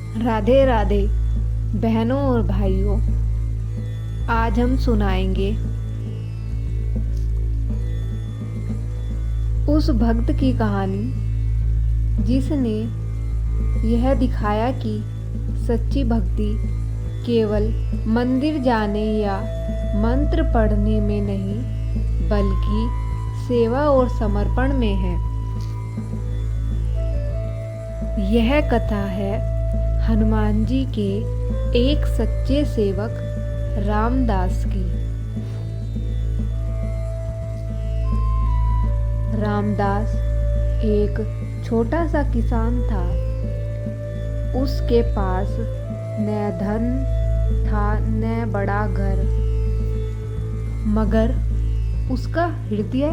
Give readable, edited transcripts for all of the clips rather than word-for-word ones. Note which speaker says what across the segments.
Speaker 1: राधे राधे बहनों और भाइयों। आज हम सुनाएंगे उस भक्त की कहानी जिसने यह दिखाया कि सच्ची भक्ति केवल मंदिर जाने या मंत्र पढ़ने में नहीं बल्कि सेवा और समर्पण में है। यह कथा है हनुमान जी के एक सच्चे सेवक रामदास की। रामदास एक छोटा सा किसान था। उसके पास न धन था न बड़ा घर, मगर उसका हृदय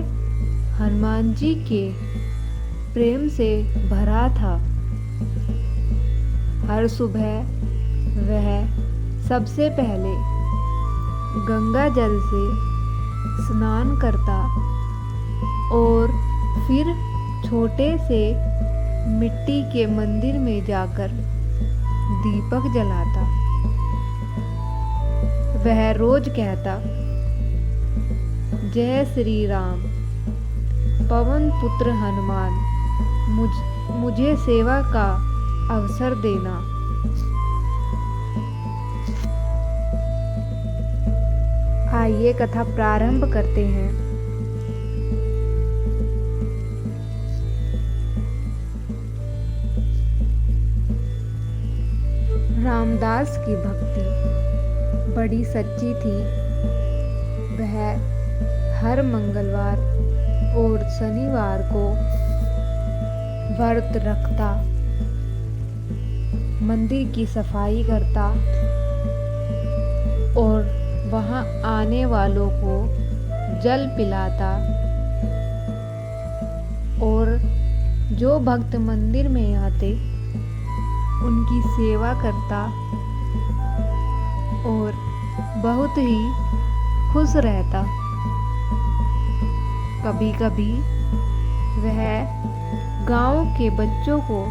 Speaker 1: हनुमान जी के प्रेम से भरा था। हर सुबह वह सबसे पहले गंगा जल से स्नान करता और फिर छोटे से मिट्टी के मंदिर में जाकर दीपक जलाता। वह रोज कहता, जय श्री राम, पवन पुत्र हनुमान, मुझे सेवा का अवसर देना। आइए कथा प्रारंभ करते हैं। रामदास की भक्ति बड़ी सच्ची थी। वह हर मंगलवार और शनिवार को व्रत रखता, मंदिर की सफाई करता और वहां आने वालों को जल पिलाता और जो भक्त मंदिर में आते उनकी सेवा करता और बहुत ही खुश रहता। कभी कभी वह गांव के बच्चों को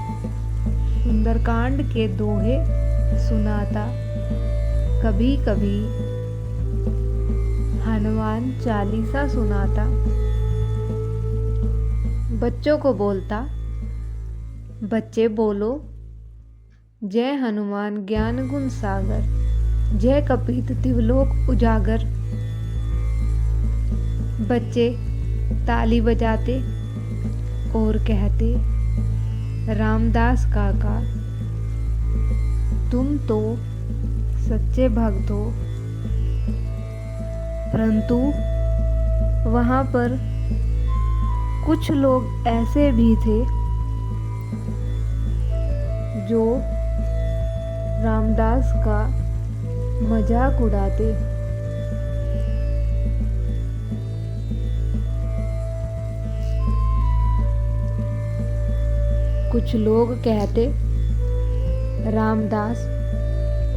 Speaker 1: सुंदरकांड के दोहे सुनाता। कभी कभी हनुमान चालीसा सुनाता। बच्चों को बोलता, बच्चे बोलो, जय हनुमान ज्ञान गुण सागर, जय कपीत तिवलोक उजागर। बच्चे ताली बजाते और कहते, रामदास काका, तुम तो सच्चे भक्त हो। परंतु वहां पर कुछ लोग ऐसे भी थे जो रामदास का मजाक उड़ाते। कुछ लोग कहते, रामदास,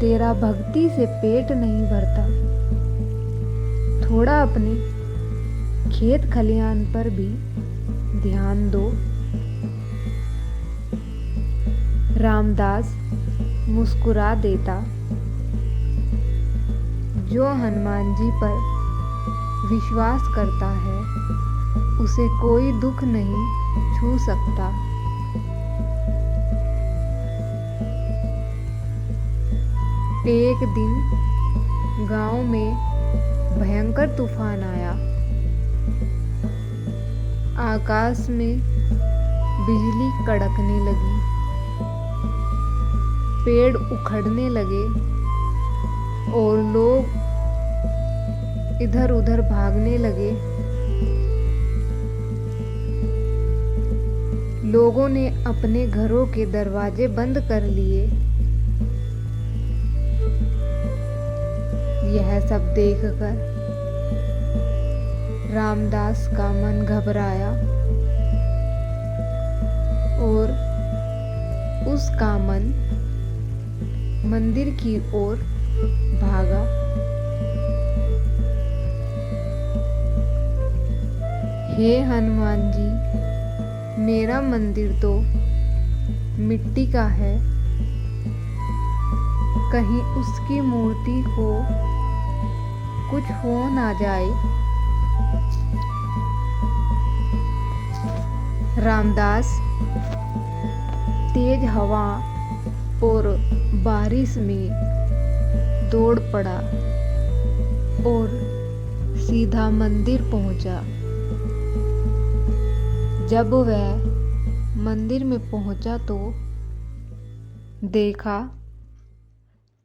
Speaker 1: तेरा भक्ति से पेट नहीं भरता, थोड़ा अपने खेत खलियान पर भी ध्यान दो। रामदास मुस्कुरा देता। जो हनुमान जी पर विश्वास करता है उसे कोई दुख नहीं छू सकता। एक दिन गांव में भयंकर तूफान आया। आकाश में बिजली कड़कने लगी, पेड़ उखड़ने लगे और लोग इधर उधर भागने लगे। लोगों ने अपने घरों के दरवाजे बंद कर लिए। यह सब देखकर रामदास का मन घबराया और उसका मन मंदिर की ओर भागा। हे हनुमान जी, मेरा मंदिर तो मिट्टी का है, कहीं उसकी मूर्ति को कुछ हो ना जाए। रामदास तेज हवा और बारिश में दौड़ पड़ा और सीधा मंदिर पहुंचा। जब वह मंदिर में पहुंचा तो देखा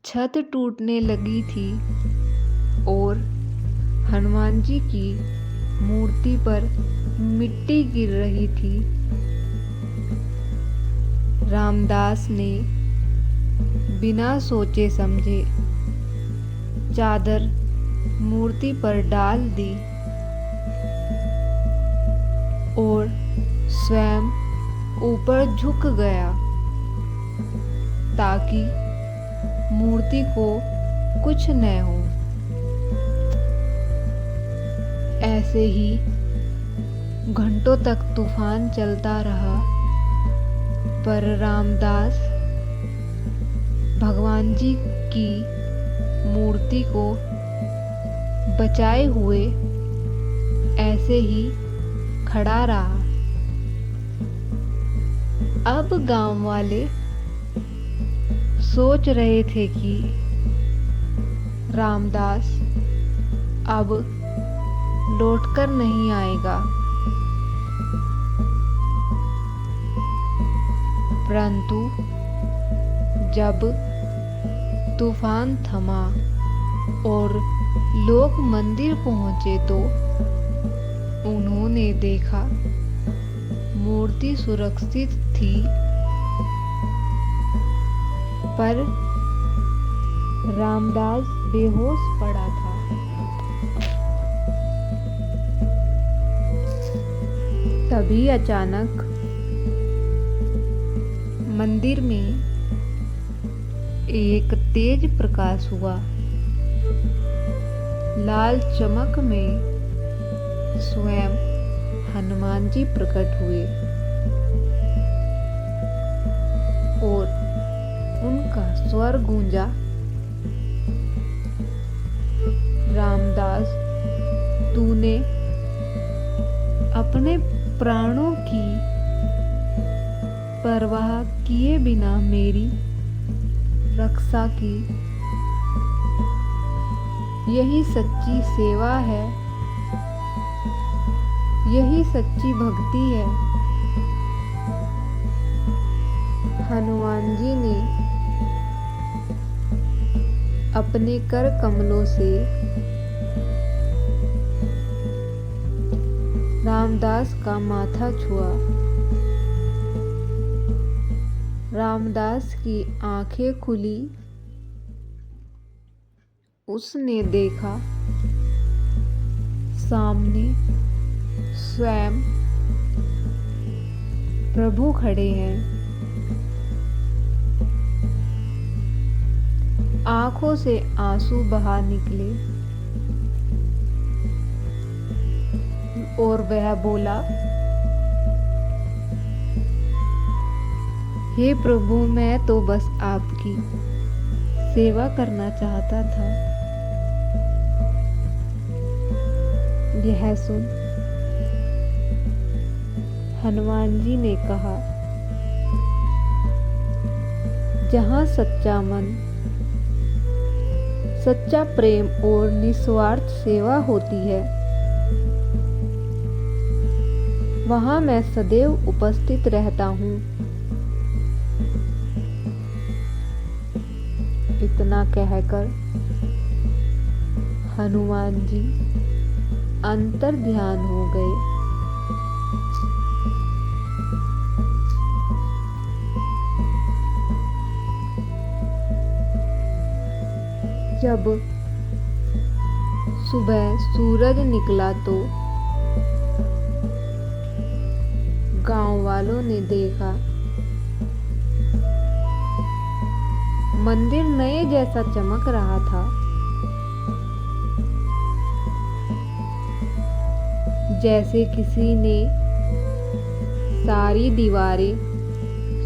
Speaker 1: छत टूटने लगी थी और हनुमान जी की मूर्ति पर मिट्टी गिर रही थी। रामदास ने बिना सोचे समझे चादर मूर्ति पर डाल दी और स्वयं ऊपर झुक गया ताकि मूर्ति को कुछ न हो। ऐसे ही घंटों तक तूफान चलता रहा, पर रामदास भगवान जी की मूर्ति को बचाए हुए ऐसे ही खड़ा रहा। अब गांव वाले सोच रहे थे कि रामदास अब लौटकर नहीं आएगा, परंतु जब तूफान थमा और लोग मंदिर पहुंचे तो उन्होंने देखा मूर्ति सुरक्षित थी, पर रामदास बेहोश पड़ा था। तभी अचानक मंदिर में एक तेज प्रकाश हुआ। लाल चमक में स्वयं हनुमान जी प्रकट हुए और उनका स्वर गूंजा, रामदास, तूने अपने प्राणों की परवाह किए बिना मेरी रक्षा की। यही सच्ची सेवा है, यही सच्ची भक्ति है। हनुमान जी ने अपने कर कमलों से रामदास का माथा छुआ। रामदास की आंखें खुली। उसने देखा सामने स्वयं प्रभु खड़े हैं। आंखों से आंसू बहा निकले और वह बोला, हे प्रभु, मैं तो बस आपकी सेवा करना चाहता था। यह सुन हनुमान जी ने कहा, जहाँ सच्चा मन, सच्चा प्रेम और निस्वार्थ सेवा होती है, वहाँ मैं सदैव उपस्थित रहता हूँ। इतना कहकर हनुमान जी अंतर ध्यान हो गए। जब सुबह सूरज निकला तो गांव वालों ने देखा मंदिर नए जैसा चमक रहा था। जैसे किसी ने सारी दीवारें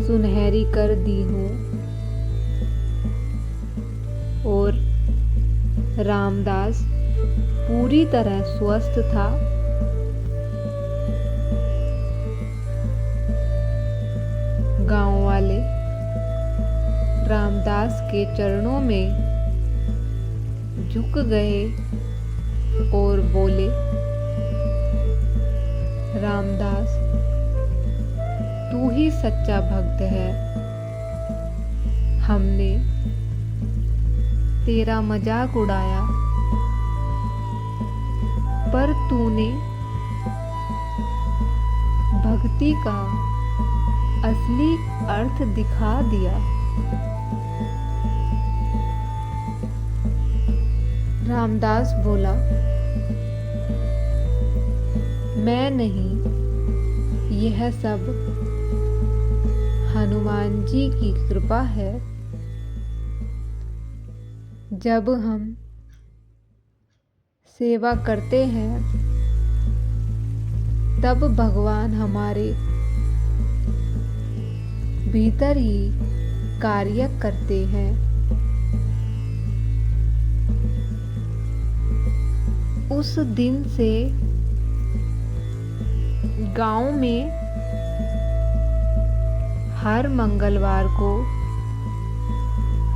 Speaker 1: सुनहरी कर दी हों। और रामदास पूरी तरह स्वस्थ था। गांव वाले रामदास के चरणों में झुक गए और बोले, रामदास, तू ही सच्चा भक्त है। हमने तेरा मजाक उड़ाया, पर तूने भक्ति का असली अर्थ दिखा दिया। रामदास बोला, मैं नहीं, यह सब हनुमान जी की कृपा है। जब हम सेवा करते हैं तब भगवान हमारे भीतर ही कार्य करते हैं। उस दिन से गांव में हर मंगलवार को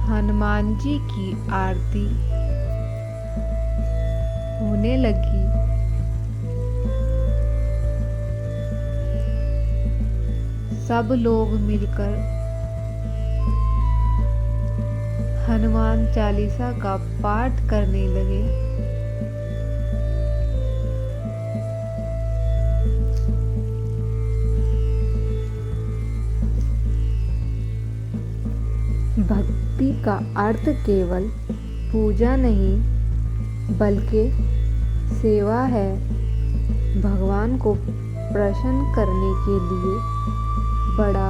Speaker 1: हनुमान जी की आरती होने लगी। सब लोग मिलकर हनुमान चालीसा का पाठ करने लगे। भक्ति का अर्थ केवल पूजा नहीं बल्कि सेवा है। भगवान को प्रसन्न करने के लिए बड़ा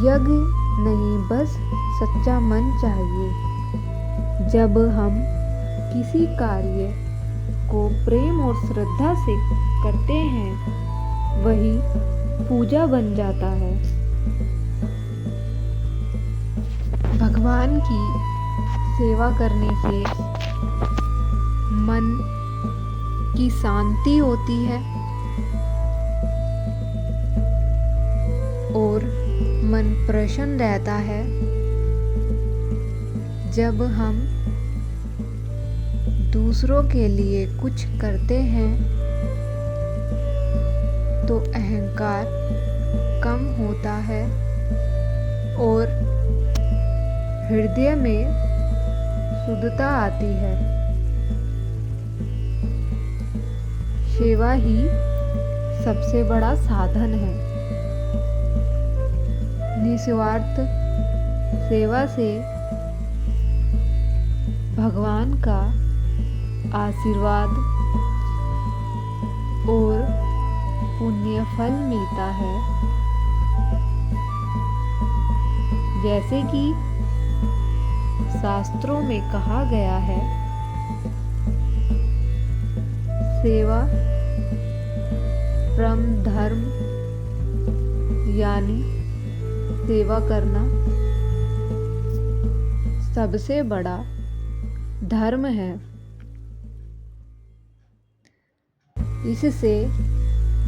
Speaker 1: यज्ञ नहीं, बस सच्चा मन चाहिए। जब हम किसी कार्य को प्रेम और श्रद्धा से करते हैं वही पूजा बन जाता है। भगवान की सेवा करने से मन की शांति होती है और मन प्रसन्न रहता है। जब हम दूसरों के लिए कुछ करते हैं तो अहंकार कम होता है और हृदय में शुद्धता आती है। सेवा ही सबसे बड़ा साधन है। निस्वार्थ सेवा से भगवान का आशीर्वाद और पुण्य फल मिलता है। जैसे कि शास्त्रों में कहा गया है, सेवा परम धर्म, यानी सेवा करना सबसे बड़ा धर्म है। इससे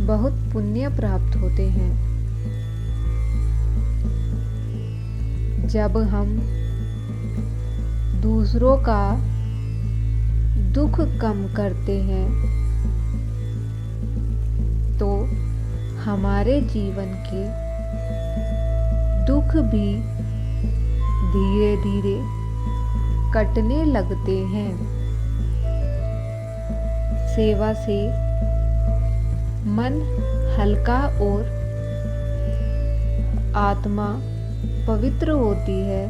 Speaker 1: बहुत पुण्य प्राप्त होते हैं। जब हम दूसरों का दुख कम करते हैं तो हमारे जीवन के दुख भी धीरे धीरे कटने लगते हैं। सेवा से मन हल्का और आत्मा पवित्र होती है।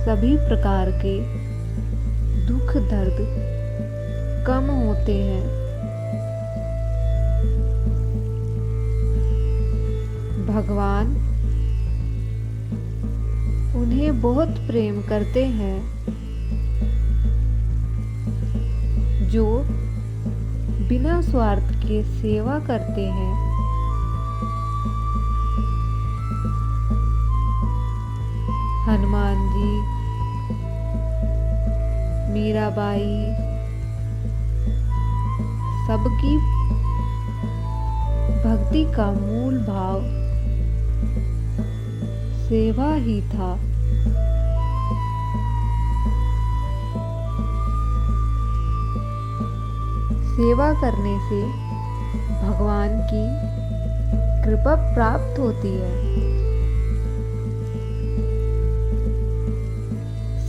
Speaker 1: सभी प्रकार के दुख दर्द कम होते हैं। भगवान उन्हें बहुत प्रेम करते हैं जो बिना स्वार्थ के सेवा करते हैं। हनुमान जी, मीराबाई, सबकी भक्ति का मूल भाव सेवा ही था। सेवा करने से भगवान की कृपा प्राप्त होती है।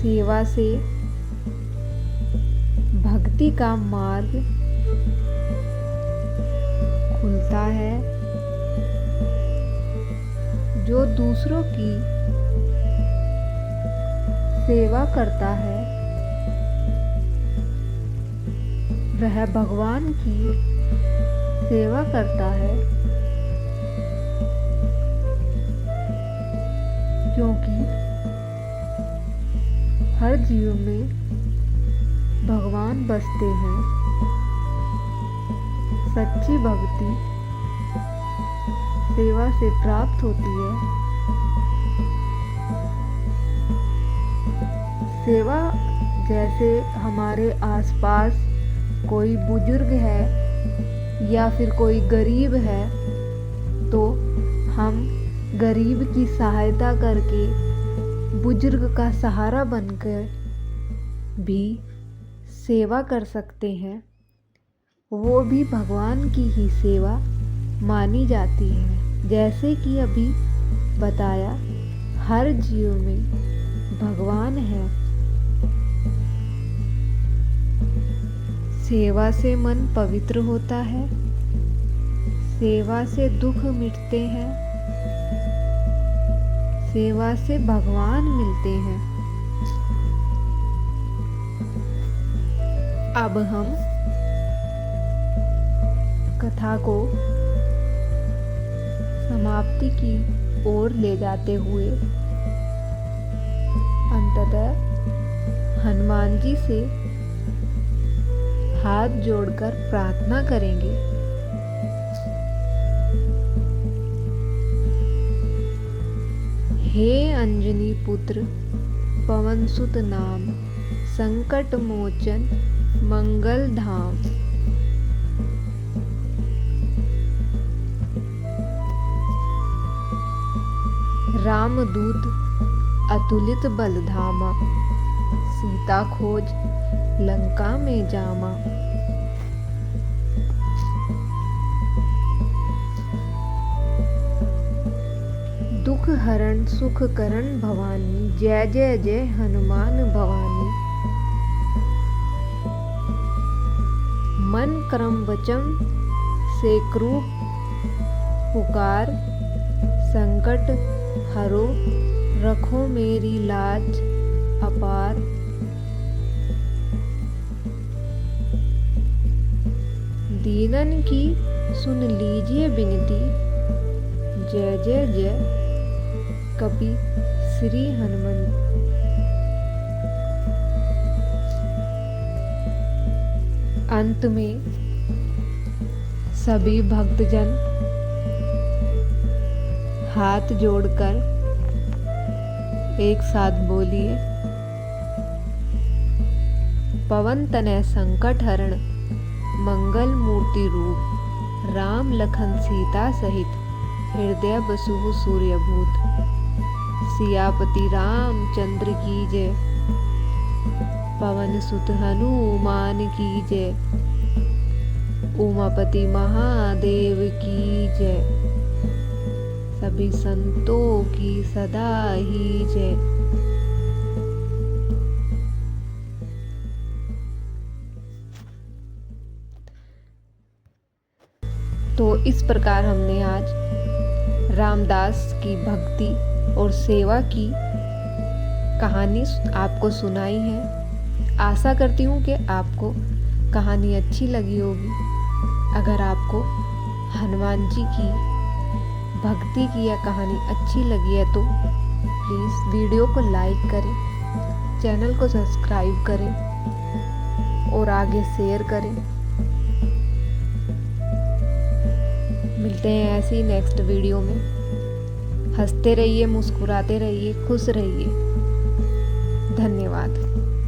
Speaker 1: सेवा से भक्ति का मार्ग खुलता है। जो दूसरों की सेवा करता है वह भगवान की सेवा करता है, क्योंकि हर जीव में भगवान बसते हैं। सच्ची भक्ति सेवा से प्राप्त होती है। सेवा जैसे हमारे आसपास कोई बुजुर्ग है या फिर कोई गरीब है, तो हम गरीब की सहायता करके बुजुर्ग का सहारा बनकर भी सेवा कर सकते हैं। वो भी भगवान की ही सेवा मानी जाती है। जैसे कि अभी बताया, हर जीव में भगवान है। सेवा से मन पवित्र होता है। सेवा से दुख मिटते हैं। सेवा से भगवान मिलते हैं। अब हम कथा को समाप्ति की ओर ले जाते हुए अंततः हनुमान जी से हाथ जोड़कर प्रार्थना करेंगे। हे अंजनी पुत्र पवन सुत नाम, संकट मोचन मंगल धाम। रामदूत अतुलित बल धामा, सीता खोज लंका में जामा। दुख हरण सुख करण भवानी, जय जय जय हनुमान भवानी। मन कर्म वचन से क्रूप पुकार, संकट हरो रखो मेरी लाज अपार। दीनन की सुन लीजिए विनती, जय जय जय कपि श्री हनुमान। अंत में सभी भक्तजन हाथ जोड़कर एक साथ बोलिए, पवन तनय संकट हरण, मंगल मूर्ति रूप, राम लखन सीता सहित, हृदय बसु सूर्यभूत। सियापति रामचंद्र की जय, पवन सुत हनुमान की जय, उमापति महादेव की जय, सभी संतों की सदा ही जय। तो इस प्रकार हमने आज रामदास की भक्ति और सेवा की कहानी आपको सुनाई है। आशा करती हूँ कि आपको कहानी अच्छी लगी होगी। अगर आपको हनुमान जी की भक्ति की यह कहानी अच्छी लगी है तो प्लीज़ वीडियो को लाइक करें, चैनल को सब्सक्राइब करें और आगे शेयर करें। मिलते हैं ऐसी नेक्स्ट वीडियो में। हंसते रहिए, मुस्कुराते रहिए, खुश रहिए। धन्यवाद।